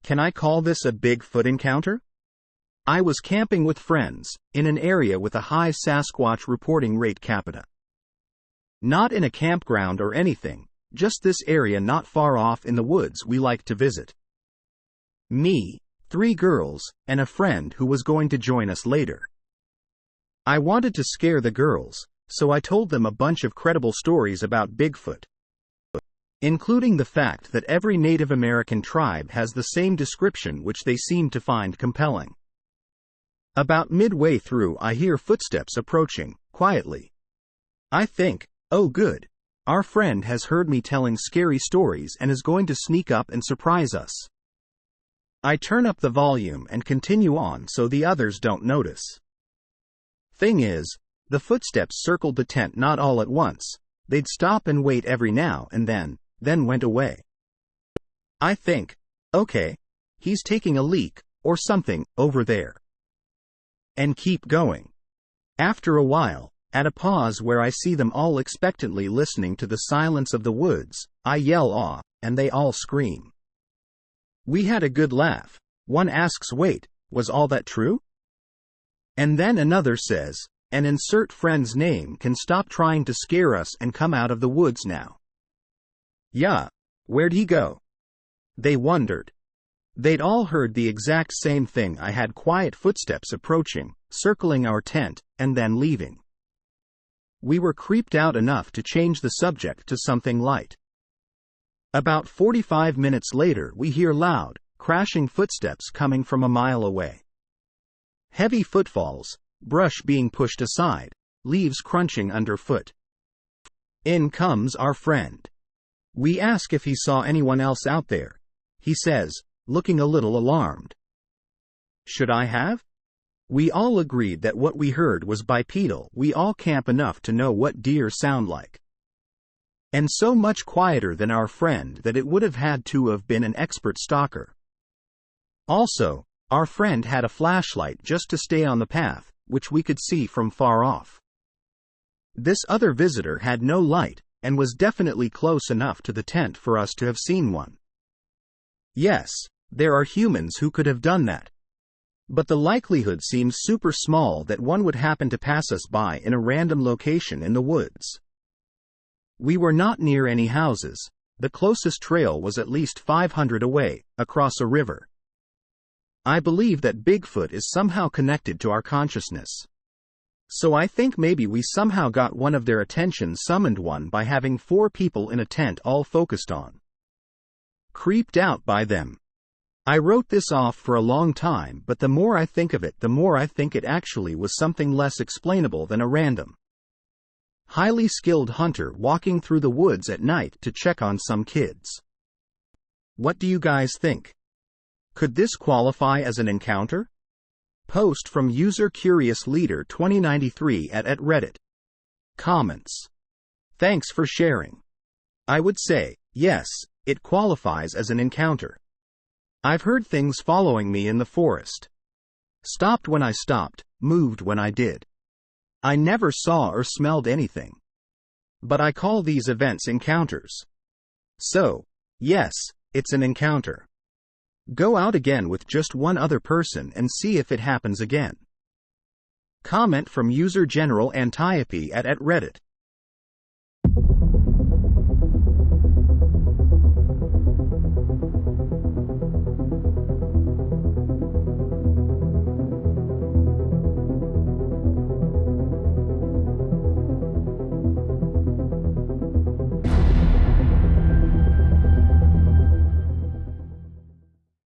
Can I call this a Bigfoot encounter? I was camping with friends, in an area with a high Sasquatch reporting rate capita. Not in a campground or anything, just this area not far off in the woods we like to visit. Me, 3 girls, and a friend who was going to join us later. I wanted to scare the girls, so I told them a bunch of credible stories about Bigfoot, including the fact that every Native American tribe has the same description, which they seem to find compelling. About midway through, I hear footsteps approaching, quietly. I think, oh good, our friend has heard me telling scary stories and is going to sneak up and surprise us. I turn up the volume and continue on so the others don't notice. Thing is, the footsteps circled the tent not all at once. They'd stop and wait every now and then went away. I think, okay, he's taking a leak, or something, over there. And keep going. After a while, at a pause where I see them all expectantly listening to the silence of the woods, I yell "aw," and they all scream. We had a good laugh. One asks, wait, was all that true? And then another says, and insert friend's name can stop trying to scare us and come out of the woods now. Yeah, where'd he go? They wondered. They'd all heard the exact same thing. I had quiet footsteps approaching, circling our tent, and then leaving. We were creeped out enough to change the subject to something light. About 45 minutes later, we hear loud, crashing footsteps coming from a mile away. Heavy footfalls, brush being pushed aside, leaves crunching underfoot. In comes our friend. We ask if he saw anyone else out there. He says, looking a little alarmed. Should I have? We all agreed that what we heard was bipedal. We all camp enough to know what deer sound like. And so much quieter than our friend that it would have had to have been an expert stalker. Also, our friend had a flashlight just to stay on the path, which we could see from far off. This other visitor had no light, and was definitely close enough to the tent for us to have seen one. Yes, there are humans who could have done that. But the likelihood seems super small that one would happen to pass us by in a random location in the woods. We were not near any houses. The closest trail was at least 500 away, across a river. I believe that Bigfoot is somehow connected to our consciousness. So I think maybe we somehow got one of their attention, summoned one by having 4 people in a tent all focused on. Creeped out by them. I wrote this off for a long time, but the more I think of it, the more I think it actually was something less explainable than a random, highly skilled hunter walking through the woods at night to check on some kids. What do you guys think? Could this qualify as an encounter? Post from user Curious Leader 2093 at Reddit. Comments. Thanks for sharing. I would say, yes, it qualifies as an encounter. I've heard things following me in the forest. Stopped when I stopped, moved when I did. I never saw or smelled anything. But I call these events encounters. So, yes, it's an encounter. Go out again with just one other person and see if it happens again. Comment from user General Antiope at Reddit.